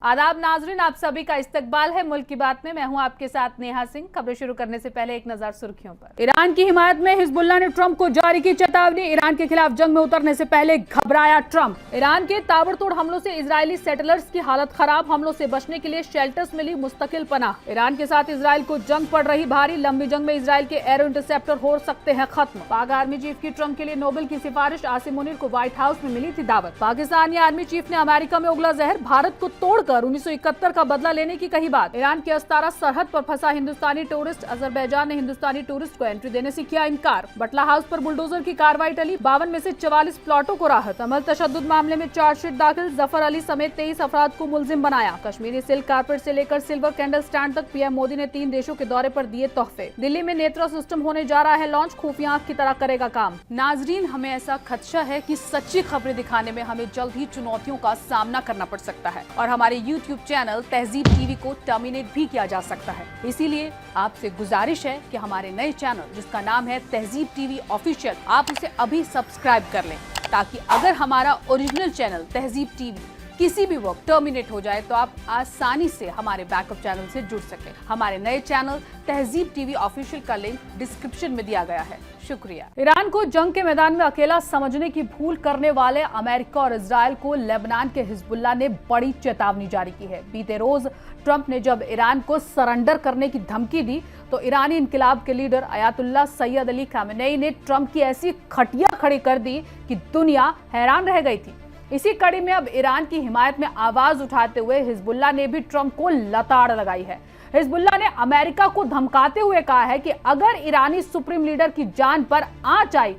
आदाब नाजरीन, आप सभी का इस्तकबाल है मुल्क की बात में। मैं हूं आपके साथ नेहा सिंह। खबरें शुरू करने से पहले एक नजर सुर्खियों पर। ईरान की हिमायत में हिजबुल्लाह ने ट्रंप को जारी की चेतावनी। ईरान के खिलाफ जंग में उतरने से पहले घबराया ट्रंप। ईरान के ताबड़तोड़ हमलों से इजरायली सेटलर्स की हालत खराब। हमलों से बचने के लिए शेल्टर्स मिली मुस्तकिल पनाह। ईरान के साथ इजरायल को जंग पड़ रही भारी। लंबी जंग में इजरायल के एरो इंटरसेप्टर हो सकते हैं खत्म। पाक आर्मी चीफ की ट्रंप के लिए नोबेल की सिफारिश। आसिम मुनीर को व्हाइट हाउस में मिली थी दावत। पाकिस्तानी आर्मी चीफ ने अमेरिका में उगला जहर। भारत को तोड़कर 1971 का बदला लेने की कही बात। ईरान की अस्तारा सरहद पर फंसा हिंदुस्तानी टूरिस्ट। अजरबैजान ने हिंदुस्तानी टूरिस्ट को एंट्री देने से किया इनकार। बटला हाउस पर बुलडोजर की कार्रवाई टली। 52 में से 44 प्लॉटों को राहत। अमल तशद्दुद मामले में चार्जशीट दाखिल। जफर अली समेत 23 अफराद को मुलजिम बनाया। कश्मीरी सिल्क कारपेट से लेकर सिल्वर कैंडल स्टैंड तक पीएम मोदी ने 3 देशों के दौरे पर दिए तोहफे। दिल्ली में नेत्रा सिस्टम होने जा रहा है लॉन्च। खुफिया आंख की तरह करेगा काम। नाजरीन, हमें ऐसा खदशा है कि सच्ची खबरें दिखाने में हमें जल्द ही चुनौतियों का सामना करना पड़ सकता है और हमारे यूट्यूब चैनल तहजीब टीवी को टर्मिनेट भी किया जा सकता है। इसीलिए आपसे गुजारिश है कि हमारे नए चैनल जिसका नाम है तहजीब टीवी ऑफिशियल, आप उसे अभी सब्सक्राइब कर लें, ताकि अगर हमारा ओरिजिनल चैनल तहजीब टीवी किसी भी वक्त टर्मिनेट हो जाए तो आप आसानी से हमारे बैकअप चैनल से जुड़ सकें। हमारे नए चैनल तहजीब टीवी ऑफिशियल का लिंक डिस्क्रिप्शन में दिया गया है। शुक्रिया। ईरान को जंग के मैदान में अकेला समझने की भूल करने वाले अमेरिका और इजरायल को लेबनान के हिजबुल्लाह ने बड़ी चेतावनी जारी की है। बीते रोज ट्रंप ने जब ईरान को सरेंडर करने की धमकी दी तो ईरानी इनकलाब के leader Ayatollah Syed Ali Khamenei ने ट्रंप की ऐसी खटिया खड़ी कर दी कि दुनिया हैरान रह गई थी। इसी कड़ी में अब ईरान की हिमायत में आवाज उठाते हुए हिजबुल्लाह ने भी ट्रंप को लताड़ लगाई है। हिजबुल्लाह ने अमेरिका को धमकाते हुए कहा है कि अगर ईरानी सुप्रीम लीडर की जान पर आंच आई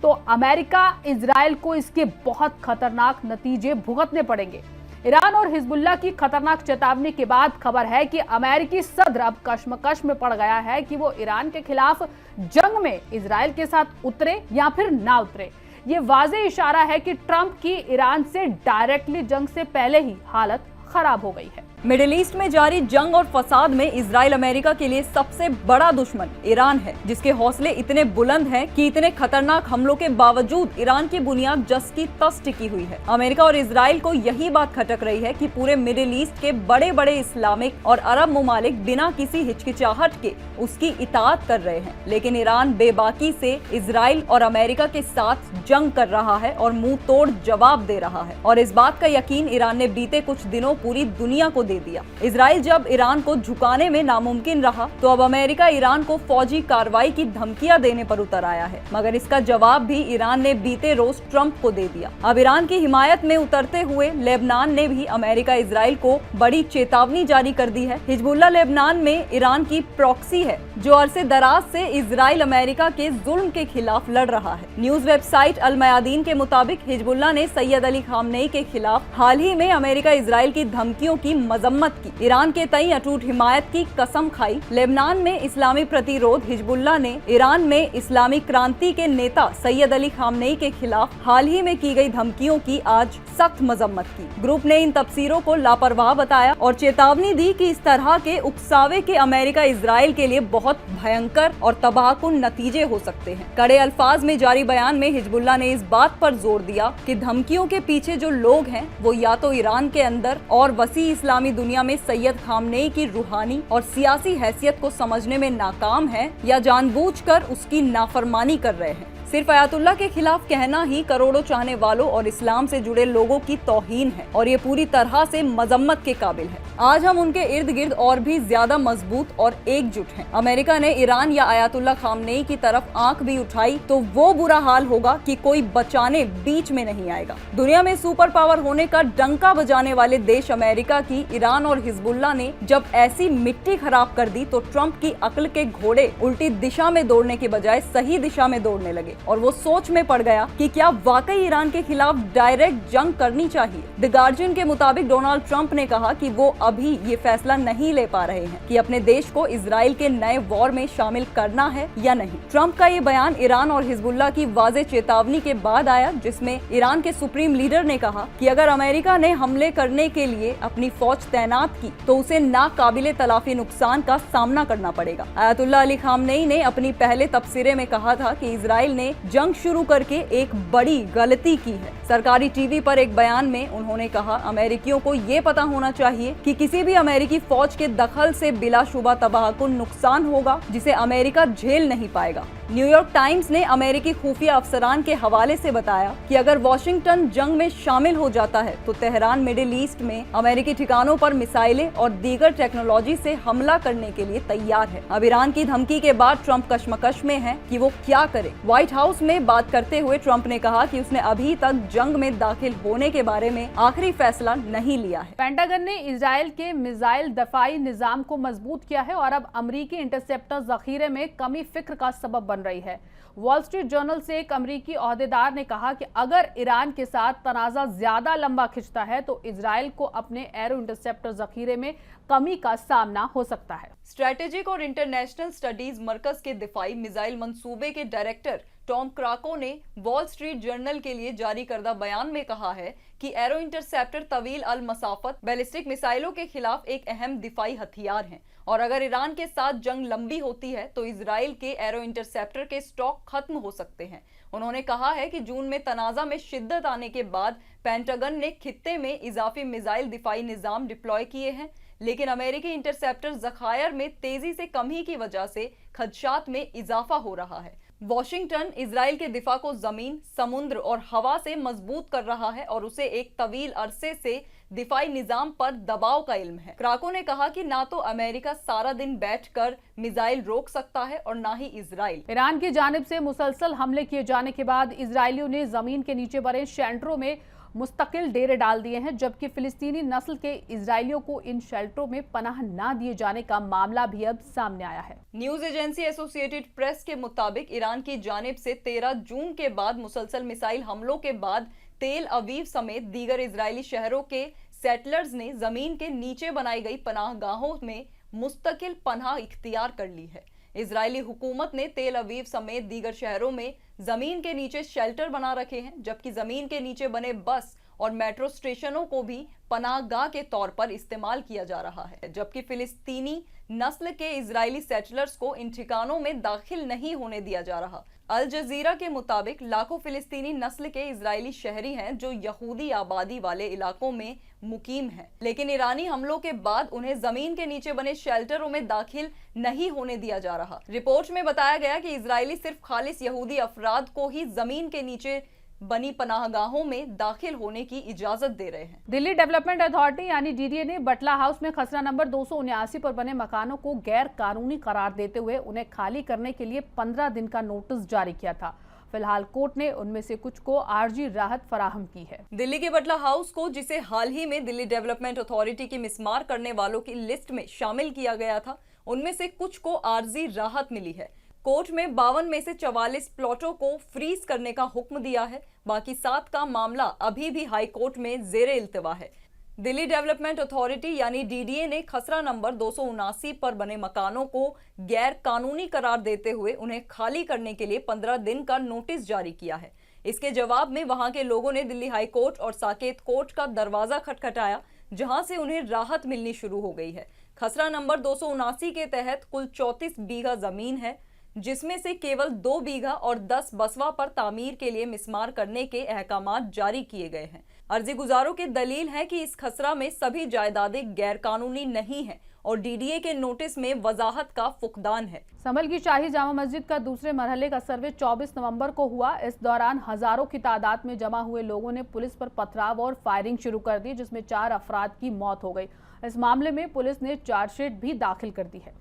तो अमेरिका इजरायल को इसके बहुत खतरनाक नतीजे भुगतने पड़ेंगे। ईरान और हिजबुल्लाह की खतरनाक चेतावनी के बाद खबर है कि अमेरिकी सदर अब कश्मकश में पड़ गया है कि वो ईरान के खिलाफ जंग में इजरायल के साथ उतरे या फिर ना उतरे। ये वाज़ेह इशारा है कि ट्रंप की ईरान से डायरेक्टली जंग से पहले ही हालत खराब हो गई है। मिडिल ईस्ट में जारी जंग और फसाद में इजराइल अमेरिका के लिए सबसे बड़ा दुश्मन ईरान है, जिसके हौसले इतने बुलंद हैं कि इतने खतरनाक हमलों के बावजूद ईरान की बुनियाद जस की तस टिकी हुई है। अमेरिका और इजराइल को यही बात खटक रही है कि पूरे मिडिल ईस्ट के बड़े बड़े इस्लामिक और अरब ममालिक बिना किसी हिचकिचाहट के उसकी इताअत कर रहे हैं, लेकिन ईरान बेबाकी से इजराइल और अमेरिका के साथ जंग कर रहा है और मुंह तोड़ जवाब दे रहा है। और इस बात का यकीन ईरान ने बीते कुछ दिनों पूरी दुनिया को दे दिया। इजराइल जब ईरान को झुकाने में नामुमकिन रहा तो अब अमेरिका ईरान को फौजी कार्रवाई की धमकियां देने पर उतर आया है, मगर इसका जवाब भी ईरान ने बीते रोज ट्रंप को दे दिया। अब ईरान की हिमायत में उतरते हुए लेबनान ने भी अमेरिका इजराइल को बड़ी चेतावनी जारी कर दी है। हिजबुल्लाह लेबनान में ईरान की प्रॉक्सी है जो अरसे दराज से इजराइल अमेरिका के जुल्म के खिलाफ लड़ रहा है। न्यूज वेबसाइट अल मयादीन के मुताबिक हिजबुल्लाह ने सैयद अली खामनेई के खिलाफ हाल ही में अमेरिका इजराइल की धमकियों की मजम्मत की, ईरान के तई अटूट हिमायत की कसम खाई। लेबनान में इस्लामी प्रतिरोध हिजबुल्लाह ने ईरान में इस्लामी क्रांति के नेता सैयद अली खामनेई के खिलाफ हाल ही में की गई धमकियों की आज सख्त मजम्मत की। ग्रुप ने इन तबसीरों को लापरवाह बताया और चेतावनी दी कि इस तरह के उकसावे के अमेरिका इजराइल के लिए बहुत भयंकर और तबाहकुन नतीजे हो सकते हैं। कड़े अल्फाज में जारी बयान में हिजबुल्लाह ने इस बात पर जोर दिया कि धमकियों के पीछे जो लोग हैं वो या तो ईरान के अंदर और वसी इस्लामी दुनिया में सैयद खामनेई की रूहानी और सियासी हैसियत को समझने में नाकाम है या जानबूझकर उसकी नाफरमानी कर रहे हैं। सिर्फ अयातुल्लाह के खिलाफ कहना ही करोड़ों चाहने वालों और इस्लाम से जुड़े लोगों की तौहीन है और ये पूरी तरह से मजम्मत के काबिल है। आज हम उनके इर्द गिर्द और भी ज्यादा मजबूत और एकजुट हैं। अमेरिका ने ईरान या अयातुल्लाह खामनेई की तरफ आंख भी उठाई तो वो बुरा हाल होगा कि कोई बचाने बीच में नहीं आएगा। दुनिया में सुपर पावर होने का डंका बजाने वाले देश अमेरिका की ईरान और हिजबुल्लाह ने जब ऐसी मिट्टी खराब कर दी तो ट्रंप की अक्ल के घोड़े उल्टी दिशा में दौड़ने के बजाय सही दिशा में दौड़ने लगे और वो सोच में पड़ गया कि क्या वाकई ईरान के खिलाफ डायरेक्ट जंग करनी चाहिए। द गार्जियन के मुताबिक डोनाल्ड ट्रंप ने कहा कि वो अभी ये फैसला नहीं ले पा रहे हैं कि अपने देश को इजराइल के नए वॉर में शामिल करना है या नहीं। ट्रंप का ये बयान ईरान और हिजबुल्लाह की वाज़ेह चेतावनी के बाद आया, जिसमें ईरान के सुप्रीम लीडर ने कहा कि अगर अमेरिका ने हमले करने के लिए अपनी फौज तैनात की तो उसे नाकाबिले तलाफी नुकसान का सामना करना पड़ेगा। अयातुल्लाह अली खामनेई ने अपनी पहले तबसरे में कहा था कि इजराइल ने ने जंग शुरू करके एक बड़ी गलती की है। सरकारी टीवी पर एक बयान में उन्होंने कहा, अमेरिकियों को ये पता होना चाहिए कि किसी भी अमेरिकी फौज के दखल से बिलाशुबा तबाहकुन नुकसान होगा जिसे अमेरिका झेल नहीं पाएगा। न्यूयॉर्क टाइम्स ने अमेरिकी खुफिया अफसरान के हवाले से बताया कि अगर वॉशिंगटन जंग में शामिल हो जाता है तो तेहरान मिडिल ईस्ट में अमेरिकी ठिकानों पर मिसाइलें और दीगर टेक्नोलॉजी से हमला करने के लिए तैयार है। अब ईरान की धमकी के बाद ट्रंप कश्मकश में है कि वो क्या करे। व्हाइट हाउस में बात करते हुए ट्रंप ने कहा कि उसने अभी तक जंग में दाखिल होने के बारे में आखिरी फैसला नहीं लिया है। पेंटागन ने इजराइल के मिसाइल दफाई निजाम को मजबूत किया है और अब अमरीकी इंटरसेप्टर जखीरे में कमी फिक्र का सबब बन रही है। वॉल स्ट्रीट जर्नल से एक अमरीकी ओहदेदार ने कहा कि अगर ईरान के साथ तनाजा ज्यादा लंबा खिंचता है तो इजराइल को अपने एरो इंटरसेप्टर जखीरे में कमी का सामना हो सकता है। स्ट्रेटेजिक और इंटरनेशनल स्टडीज मरकज के दिफाई मिसाइल मंसूबे के डायरेक्टर टॉम क्राको ने वॉल स्ट्रीट जर्नल के लिए जारी करदा बयान में कहा है कि एरो इंटरसेप्टर तवील अल मसाफत बैलिस्टिक मिसाइलों के खिलाफ एक अहम दिफाई हथियार हैं और अगर ईरान के साथ जंग लंबी होती है तो इजराइल के एरो इंटरसेप्टर के स्टॉक खत्म हो सकते हैं। उन्होंने कहा है कि जून में तनाजा में शिद्दत आने के बाद पेंटागन ने खित्ते में इजाफी मिसाइल दिफाई निजाम डिप्लॉय किए हैं, लेकिन अमेरिकी इंटरसेप्टर जखायर में तेजी से कमी की वजह से खदशात में इजाफा हो रहा है। वॉशिंगटन इजराइल के दिफा को जमीन, समुद्र और हवा से मजबूत कर रहा है और उसे एक तवील अरसे से दिफाई निजाम पर दबाव का इल्म है। क्राको ने कहा कि ना तो अमेरिका सारा दिन बैठकर मिसाइल रोक सकता है और ना ही इजराइल। ईरान की जानिब से मुसलसल हमले किए जाने के बाद इजरायलियों ने जमीन के नीचे बने शेल्टरों में मुस्तकिल डेरे डाल दिए हैं, जबकि फिलिस्तीनी नस्ल के इजरायलियों को इन शेल्टरों में पनाह ना दिए जाने का मामला भी अब सामने आया है। न्यूज एजेंसी एसोसिएटेड प्रेस के मुताबिक ईरान की जानिब से 13 जून के बाद मुसलसल मिसाइल हमलों के बाद तेल अवीव समेत दीगर इजरायली शहरों के सेटलर्स ने जमीन के नीचे बनाई गई पनाहगाहों में मुस्तकिल पनाह इख्तियार कर ली है। इजरायली हुकूमत ने तेल अवीव समेत दीगर शहरों में जमीन के नीचे शेल्टर बना रखे हैं, जबकि जमीन के नीचे बने बस और मेट्रो स्टेशनों को भी पनाहगाह के तौर पर इस्तेमाल किया जा रहा है, जबकि फिलिस्तीनी नस्ल के इजरायली सेटलर्स को इन ठिकानों में दाखिल नहीं होने दिया जा रहा। अल जजीरा के मुताबिक लाखों फिलिस्तीनी नस्ल के इजरायली शहरी हैं जो यहूदी आबादी वाले इलाकों में मुकीम हैं, लेकिन ईरानी हमलों के बाद उन्हें जमीन के नीचे बने शेल्टरों में दाखिल नहीं होने दिया जा रहा। रिपोर्ट में बताया गया कि इजरायली सिर्फ खालिस यहूदी अफराद को ही जमीन के नीचे बनी पनाहगाहों में दाखिल होने की इजाजत दे रहे हैं। दिल्ली डेवलपमेंट अथॉरिटी यानी डीडीए ने बटला हाउस में खसरा नंबर 279 पर बने मकानों को गैर कानूनी करार देते हुए उन्हें खाली करने के लिए 15 दिन का नोटिस जारी किया था। फिलहाल कोर्ट ने उनमें से कुछ को आर्जी राहत फराहम की है। दिल्ली के बटला हाउस को, जिसे हाल ही में दिल्ली डेवलपमेंट अथॉरिटी की मिसमार करने वालों की लिस्ट में शामिल किया गया था, उनमें से कुछ को आर्जी राहत मिली है। कोर्ट में 52 में से 44 प्लॉटों को फ्रीज करने का हुक्म दिया है। बाकी 7 का मामला अभी भी हाई कोर्ट में जेरे इल्तिवा है। दिल्ली डेवलपमेंट अथॉरिटी यानी डीडीए ने खसरा नंबर 279 पर बने मकानों को गैर कानूनी करार देते हुए उन्हें खाली करने के लिए 15 दिन का नोटिस जारी किया है। इसके जवाब में वहां के लोगों ने दिल्ली हाई कोर्ट और साकेत कोर्ट का दरवाजा खटखटाया, जहां से उन्हें राहत मिलनी शुरू हो गई है। खसरा नंबर 279 के तहत कुल 34 बीघा जमीन है, जिसमें से केवल 2 बीघा और 10 बसवा पर तामीर के लिए मिसमार करने के अहकामात जारी किए गए हैं। अर्जी गुजारों की दलील है कि इस खसरा में सभी जायदादें गैर कानूनी नहीं हैं और डीडीए के नोटिस में वजाहत का फुकदान है। संभल की शाही जामा मस्जिद का दूसरे मरहले का सर्वे 24 नवंबर को हुआ। इस दौरान हजारों की तादाद में जमा हुए लोगों ने पुलिस पर पथराव और फायरिंग शुरू कर दी, जिसमें 4 अफराद की मौत हो गई। इस मामले में पुलिस ने चार्जशीट भी दाखिल कर दी है।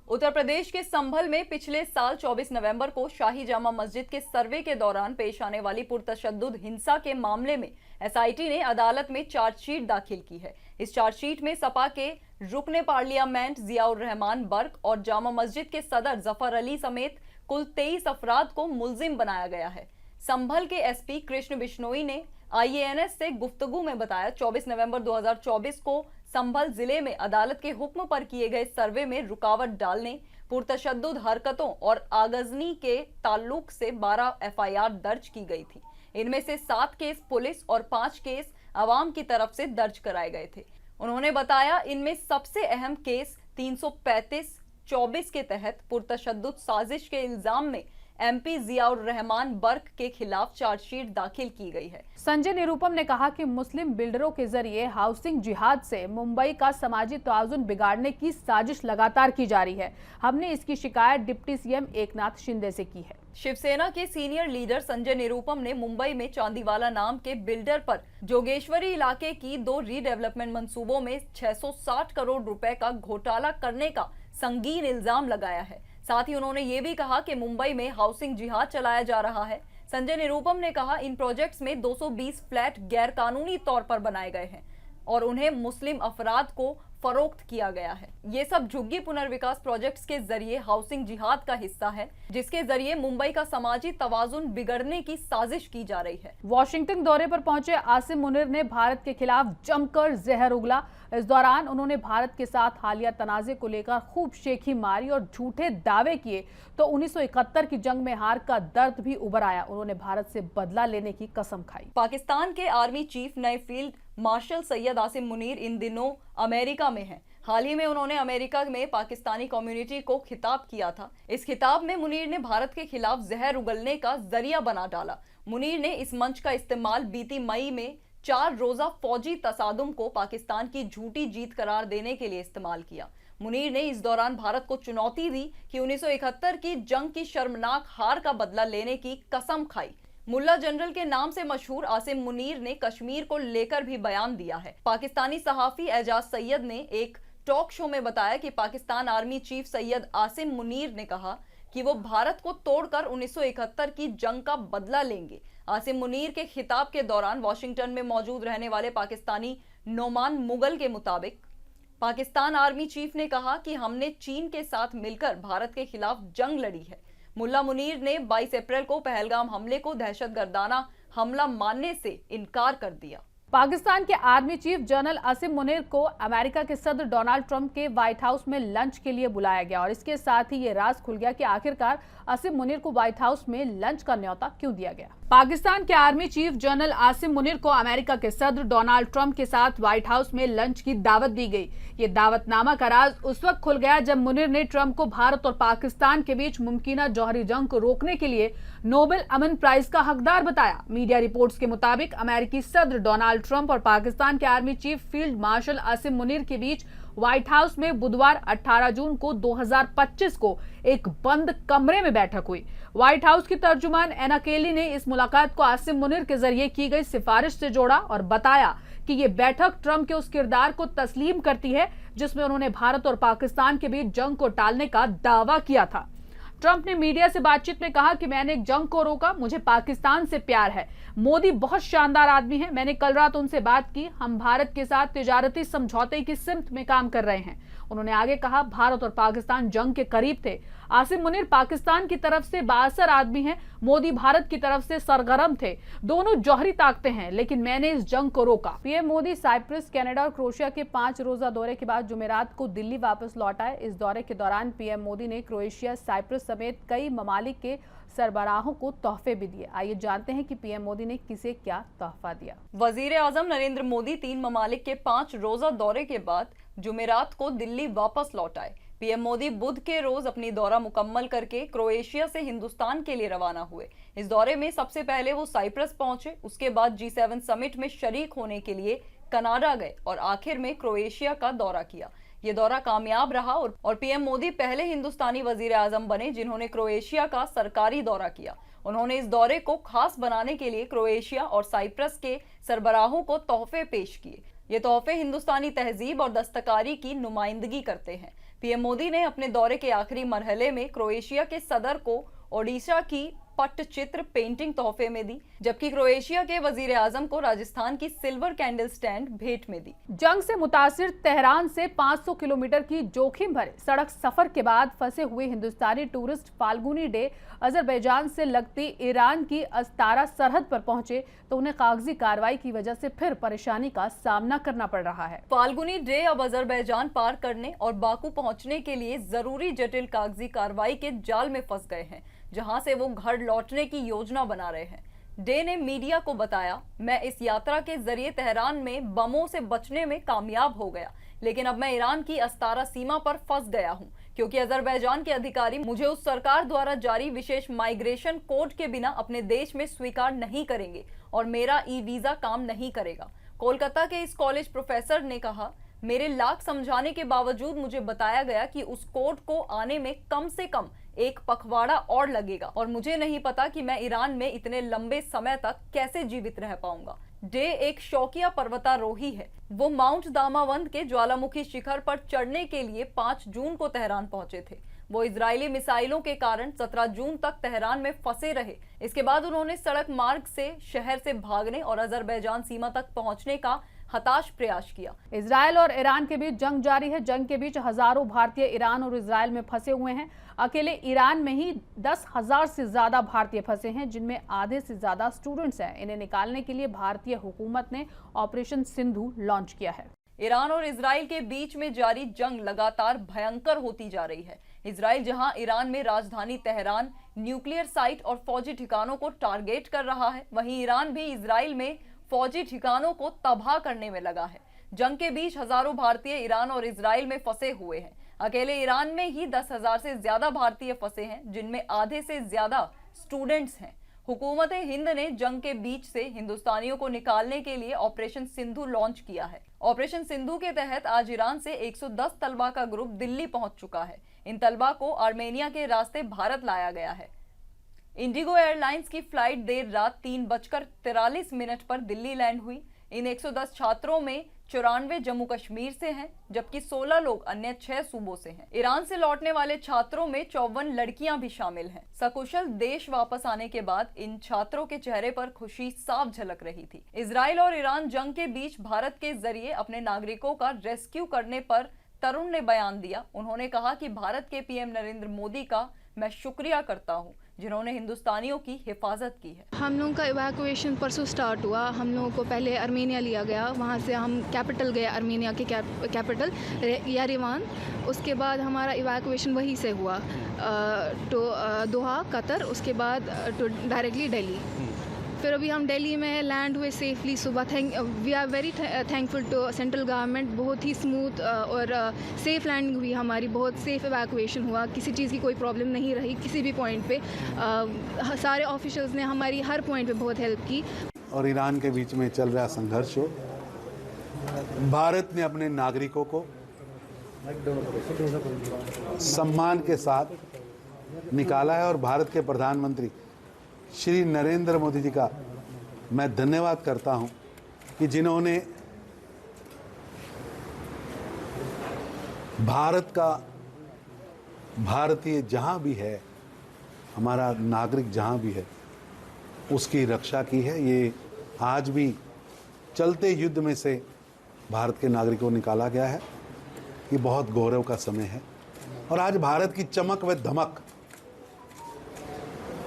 उत्तर प्रदेश के संभल में पिछले साल 24 नवंबर को शाही जामा मस्जिद के सर्वे के दौरान पेश आने वाली पुरतशद्दुद हिंसा के मामले में एसआईटी ने अदालत में चार्जशीट दाखिल की है। इस चार्जशीट में सपा के रुकने पार्लियामेंट जियाउर रहमान बर्क और जामा मस्जिद के सदर जफर अली समेत कुल 23 अफराद को मुल्जिम बनाया गया है। संभल के एसपी कृष्ण बिश्नोई ने आईएएनएस से गुफ्तगू में बताया, 24 नवंबर 2024 को संभल जिले में अदालत के हुक्म पर किए गए सर्वे में रुकावट डालने, पुरतशद्दुद हरकतों और आगजनी के ताल्लुक से 12 एफआईआर दर्ज की गई थी। इनमें से 7 केस पुलिस और 5 केस अवाम की तरफ से दर्ज कराए गए थे। उन्होंने बताया, इनमें सबसे अहम केस 335-24 के तहत पुरतशद्दुद साजिश के इल्जाम में MP जियाउर रहमान बर्क के खिलाफ चार्जशीट दाखिल की गई है। संजय निरुपम ने कहा कि मुस्लिम बिल्डरों के जरिए हाउसिंग जिहाद से मुंबई का समाजी तवाजुन बिगाड़ने की साजिश लगातार की जा रही है। हमने इसकी शिकायत डिप्टी सीएम एकनाथ शिंदे से की है। शिवसेना के सीनियर लीडर संजय निरुपम ने मुंबई में चांदीवाला नाम के बिल्डर पर जोगेश्वरी इलाके की 2 रीडेवलपमेंट मंसूबों में 660 करोड़ रुपए का घोटाला करने का संगीन इल्जाम लगाया है। साथ ही उन्होंने ये भी कहा कि मुंबई में हाउसिंग जिहाद चलाया जा रहा है। संजय निरुपम ने कहा इन प्रोजेक्ट्स में 220 फ्लैट गैरकानूनी तौर पर बनाए गए हैं और उन्हें मुस्लिम अफराद को फरोख्त किया गया है। ये सब झुग्गी पुनर्विकास प्रोजेक्ट्स के जरिए हाउसिंग जिहाद का हिस्सा है, जिसके जरिए मुंबई का समाजी तवाजुन बिगड़ने की साजिश की जा रही है। वॉशिंगटन दौरे पर पहुंचे आसिम मुनीर ने भारत के खिलाफ जमकर जहर उगला। इस दौरान उन्होंने भारत के साथ हालिया तनाजे को लेकर खूब शेखी मारी और झूठे दावे किए तो 1971 की जंग में हार का दर्द भी उभर आया। उन्होंने भारत से बदला लेने की कसम खाई। पाकिस्तान के आर्मी चीफ नए फील्ड मार्शल सैयद आसिम मुनीर इन दिनों अमेरिका में हैं। हाल ही में उन्होंने अमेरिका में पाकिस्तानी कम्युनिटी को खिताब किया था। इस खिताब में मुनीर ने भारत के खिलाफ जहर उगलने का जरिया बना डाला। मुनीर ने इस मंच का इस्तेमाल बीती मई में 4 रोजा फौजी तसादुम को पाकिस्तान की झूठी जीत करार देने के लिए इस्तेमाल किया। मुनीर ने इस दौरान भारत को चुनौती दी कि 1971 की जंग की शर्मनाक हार का बदला लेने की कसम खाई। मुल्ला जनरल के नाम से मशहूर आसिम मुनीर ने कश्मीर को लेकर भी बयान दिया है। पाकिस्तानी सहाफी एजाज सैयद ने एक टॉक शो में बताया कि पाकिस्तान आर्मी चीफ सैयद आसिम मुनीर ने कहा कि वो भारत को तोड़कर 1971 की जंग का बदला लेंगे। आसिम मुनीर के खिताब के दौरान वॉशिंगटन में मौजूद रहने वाले पाकिस्तानी नोमान मुगल के मुताबिक पाकिस्तान आर्मी चीफ ने कहा कि हमने चीन के साथ मिलकर भारत के खिलाफ जंग लड़ी है। मुल्ला मुनीर ने 22 अप्रैल को पहलगाम हमले को दहशतगर्दाना हमला मानने से इनकार कर दिया। पाकिस्तान के army chief general Asim Munir को अमेरिका के सदर डोनाल्ड ट्रंप के व्हाइट हाउस में लंच के लिए बुलाया गया और इसके साथ ही ये राज खुल गया कि आखिरकार आसिम मुनीर को व्हाइट हाउस में लंच का न्योता क्यों दिया गया। पाकिस्तान के army chief general Asim Munir को अमेरिका के सदर डोनाल्ड ट्रंप के साथ व्हाइट हाउस में लंच की दावत दी गई। ये दावतनामा का राज उस वक्त खुल गया जब मुनीर ने ट्रंप को भारत और पाकिस्तान के बीच मुमकिना जौहरी जंग को रोकने के लिए नोबेल अमन प्राइज का हकदार बताया। मीडिया रिपोर्ट्स के मुताबिक अमेरिकी सदर डोनाल्ड ट्रंप और पाकिस्तान के army chief field marshal Asim Munir के बीच व्हाइट हाउस में बुधवार 18 जून को 2025 को एक बंद कमरे में बैठक हुई। व्हाइट हाउस की तर्जुमान एना केली ने इस मुलाकात को आसिम मुनीर के जरिए की गई सिफारिश से जोड़ा और बताया कि ये बैठक ट्रंप के उस किरदार को तस्लीम करती है जिसमें उन्होंने भारत और पाकिस्तान के बीच जंग को टालने का दावा किया था। ट्रंप ने मीडिया से बातचीत में कहा कि मैंने एक जंग को रोका, मुझे पाकिस्तान से प्यार है। मोदी बहुत शानदार आदमी है, मैंने कल रात उनसे बात की, हम भारत के साथ तिजारती समझौते की सिमत में काम कर रहे हैं। उन्होंने आगे कहा भारत और पाकिस्तान जंग के करीब थे। आसिम मुनीर पाकिस्तान की तरफ से बाअसर आदमी हैं, मोदी भारत की तरफ से सरगर्म थे। दोनों जौहरी ताकतें हैं, लेकिन मैंने इस जंग को रोका। पीएम मोदी साइप्रस, कनाडा और क्रोएशिया के 5 रोजा दौरे के बाद जुमेरात को दिल्ली वापस लौट आए। इस दौरे के दौरान पीएम मोदी ने क्रोएशिया, साइप्रस समेत कई ममालिक के सरबराहों को तोहफे भी दिए। आइए जानते हैं कि पीएम मोदी ने किसे क्या तोहफा दिया। वजीर आजम नरेंद्र मोदी 3 ममालिक के 5 रोजा दौरे के बाद जुमेरात को दिल्ली वापस लौट आए। पीएम मोदी बुध के रोज अपनी दौरा मुकम्मल करके क्रोएशिया से हिंदुस्तान के लिए रवाना हुए। इस दौरे में सबसे पहले वो साइप्रस पहुंचे, उसके बाद G7 समिट में शरीक होने के लिए कनाडा गए और आखिर में क्रोएशिया का दौरा किया। ये दौरा कामयाब रहा और पीएम मोदी पहले हिंदुस्तानी वजीर आजम बने जिन्होंने क्रोएशिया का सरकारी दौरा किया। उन्होंने इस दौरे को खास बनाने के लिए क्रोएशिया और साइप्रस के सरबराहों को तोहफे पेश किए। ये तोहफे हिंदुस्तानी तहजीब और दस्तकारी की नुमाइंदगी करते हैं। पीएम मोदी ने अपने दौरे के आखिरी मरहले में क्रोएशिया के सदर को ओडिशा की पट्टचित्र पेंटिंग तोहफे में दी, जबकि क्रोएशिया के वजीर आजम को राजस्थान की सिल्वर कैंडल स्टैंड भेंट में दी। जंग से मुतासिर तेहरान से 500 किलोमीटर की जोखिम भरे सड़क सफर के बाद फंसे हुए हिंदुस्तानी टूरिस्ट फाल्गुनी डे अजरबैजान से लगती ईरान की अस्तारा सरहद पर पहुंचे तो उन्हें कागजी कार्रवाई की वजह से फिर परेशानी का सामना करना पड़ रहा है। फाल्गुनी डे अब अजरबैजान पार करने और बाकू पहुंचने के लिए जरूरी जटिल कागजी कार्रवाई के जाल में फंस गए हैं, जहां से वो घर लौटने की योजना बना रहे हैं। डे ने मीडिया को बताया, मैं इस यात्रा के जरिए तेहरान में बमों से बचने में कामयाब हो गया। लेकिन अब मैं ईरान की अस्तारा सीमा पर फंस गया हूं, क्योंकि अजरबैजान के अधिकारी मुझे उस सरकार द्वारा जारी विशेष माइग्रेशन कोड के बिना अपने देश में स्वीकार नहीं करेंगे और मेरा ई वीजा काम नहीं करेगा। कोलकाता के इस कॉलेज प्रोफेसर ने कहा, मेरे लाख समझाने के बावजूद मुझे बताया गया कि उस कोड को आने में कम से कम एक पखवाड़ा और लगेगा और मुझे नहीं पता कि मैं ईरान में इतने लंबे समय तक कैसे जीवित रह पाऊंगा। डे एक शौकिया पर्वतारोही है। वो माउंट दामावंद के ज्वालामुखी शिखर पर चढ़ने के लिए 5 जून को तेहरान पहुंचे थे। वो इजरायली मिसाइलों के कारण 17 जून तक तेहरान में फंसे रहे। इसके बाद उन्होंने सड़क मार्ग से शहर से भागने और अजरबैजान सीमा तक पहुंचने का हताश प्रयास किया। इजरायल और ईरान के बीच जंग जारी है। जंग के बीच हजारों भारतीय ईरान और इजरायल में फंसे हुए हैं। अकेले ईरान में ही 10,000 से ज्यादा भारतीय फंसे हैं, जिनमें आधे से ज्यादा स्टूडेंट्स हैं। इन्हें निकालने के लिए भारतीय हुकूमत ने ऑपरेशन सिंधु लॉन्च किया है। ईरान और इजरायल के बीच में जारी जंग लगातार भयंकर होती जा रही है। इजरायल जहां ईरान में राजधानी तेहरान, न्यूक्लियर साइट और फौजी ठिकानों को टारगेट कर रहा है, वहीं ईरान भी इजरायल में फौजी ठिकानों को तबाह करने में लगा है। जंग के बीच हजारों भारतीय ईरान और इजरायल में फंसे हुए हैं। अकेले ईरान में ही 10,000 से ज्यादा भारतीय फंसे हैं, जिनमें आधे से ज्यादा स्टूडेंट्स हैं। हुकूमत हिंद ने जंग के बीच से हिंदुस्तानियों को निकालने के लिए ऑपरेशन सिंधु लॉन्च किया है। ऑपरेशन सिंधु के तहत आज ईरान से 110 तलबा का ग्रुप दिल्ली पहुंच चुका है। इन तलबा को आर्मेनिया के रास्ते भारत लाया गया है। इंडिगो एयरलाइंस की फ्लाइट देर रात 3:43 पर दिल्ली लैंड हुई। इन 110 छात्रों में 94 जम्मू कश्मीर से हैं, जबकि 16 लोग अन्य 6 सूबों से हैं। ईरान से लौटने वाले छात्रों में 54 लड़कियां भी शामिल हैं। सकुशल देश वापस आने के बाद इन छात्रों के चेहरे पर खुशी साफ झलक रही थी। इजराइल और ईरान जंग के बीच भारत के जरिए अपने नागरिकों का रेस्क्यू करने पर तरुण ने बयान दिया। उन्होंने कहा कि भारत के पीएम नरेंद्र मोदी का मैं शुक्रिया करता हूं, जिन्होंने हिंदुस्तानियों की हिफाजत की है। हम लोगों का इवैक्यूएशन परसों स्टार्ट हुआ। हम लोगों को पहले आर्मेनिया लिया गया, वहाँ से हम कैपिटल गए, आर्मेनिया के कैपिटल येरेवान। उसके बाद हमारा इवैक्यूएशन वहीं से हुआ तो दोहा कतर, उसके बाद तो डायरेक्टली दिल्ली। फिर अभी हम दिल्ली में लैंड हुए सेफली सुबह। We are very thankful to central government. बहुत ही स्मूथ और सेफ लैंडिंग हुई हमारी, बहुत सेफ इवैक्यूएशन हुआ, किसी चीज़ की कोई प्रॉब्लम नहीं रही किसी भी पॉइंट पे। सारे ऑफिशियल्स ने हमारी हर पॉइंट पे बहुत हेल्प की। और ईरान के बीच में चल रहा संघर्ष हो, भारत ने अपने नागरिकों को सम्मान के साथ निकाला है और भारत के प्रधानमंत्री श्री नरेंद्र मोदी जी का मैं धन्यवाद करता हूं कि जिन्होंने भारत का, भारतीय जहां भी है, हमारा नागरिक जहां भी है, उसकी रक्षा की है। ये आज भी चलते युद्ध में से भारत के नागरिकों को निकाला गया है। ये बहुत गौरव का समय है और आज भारत की चमक व धमक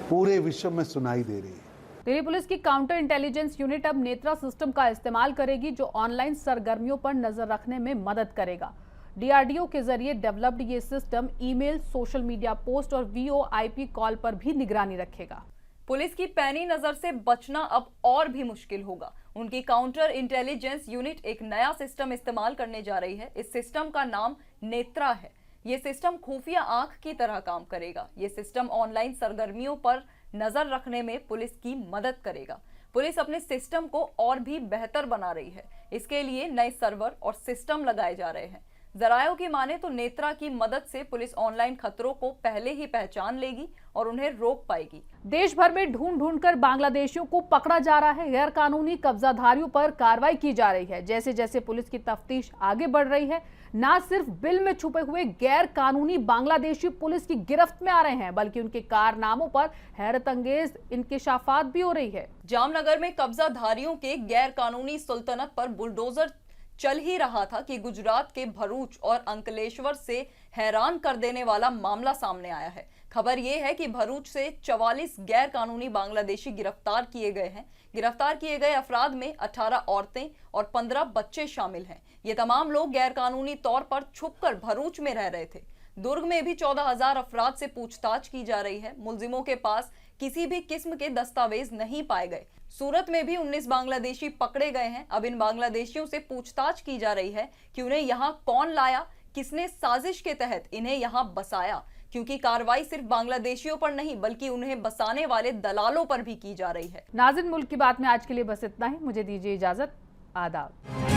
पूरे विश्व में सुनाई दे रही है। दिल्ली पुलिस की काउंटर इंटेलिजेंस यूनिट अब नेत्रा सिस्टम का इस्तेमाल करेगी, जो ऑनलाइन सरगर्मियों पर नजर रखने में मदद करेगा। डीआरडीओ के जरिए डेवलप्ड ये system email, social media post और वीओआईपी कॉल पर भी निगरानी रखेगा। पुलिस की पैनी नजर से बचना अब और भी मुश्किल होगा। उनकी काउंटर इंटेलिजेंस यूनिट एक नया सिस्टम इस्तेमाल करने जा रही है। इस सिस्टम का नाम नेत्रा है। ये सिस्टम खुफिया आंख की तरह काम करेगा। ये सिस्टम ऑनलाइन सरगर्मियों पर नजर रखने में पुलिस की मदद करेगा। पुलिस अपने सिस्टम को और भी बेहतर बना रही है। इसके लिए नए सर्वर और सिस्टम लगाए जा रहे हैं। जरायों की माने तो नेत्रा की मदद से पुलिस ऑनलाइन खतरों को पहले ही पहचान लेगी और उन्हें रोक पाएगी। देश भर में ढूंढ ढूंढ कर बांग्लादेशियों को पकड़ा जा रहा है। गैर कानूनी कब्जाधारियों पर कार्रवाई की जा रही है। जैसे जैसे पुलिस की तफ्तीश आगे बढ़ रही है, न सिर्फ बिल में छुपे हुए गैर कानूनी बांग्लादेशी पुलिस की गिरफ्त में आ रहे हैं, बल्कि उनके कारनामों पर हैरत अंगेज इंकिशाफात भी हो रही है। जामनगर में कब्जाधारियों के गैर कानूनी सुल्तनत पर बुलडोजर चल ही रहा था कि गुजरात के भरूच और अंकलेश्वर से हैरान कर देने वाला मामला सामने आया है। खबर यह है कि भरूच से 44 गैर कानूनी बांग्लादेशी गिरफ्तार किए गए हैं। गिरफ्तार किए गए अफराद में 18 औरतें और 15 बच्चे शामिल हैं। ये तमाम लोग गैर कानूनी तौर पर छुपकर भरूच में रह रहे थे। दुर्ग में भी 14,000 अफराद से पूछताछ की जा रही है। मुलजिमों के पास किसी भी किस्म के दस्तावेज नहीं पाए गए। सूरत में भी 19 बांग्लादेशी पकड़े गए हैं। अब इन बांग्लादेशियों से पूछताछ की जा रही है कि उन्हें यहाँ कौन लाया, किसने साजिश के तहत इन्हें यहाँ बसाया, क्योंकि कार्रवाई सिर्फ बांग्लादेशियों पर नहीं बल्कि उन्हें बसाने वाले दलालों पर भी की जा रही है। नाज़रीन, मुल्क की बात में आज के लिए बस इतना ही। मुझे दीजिए इजाजत। आदाब।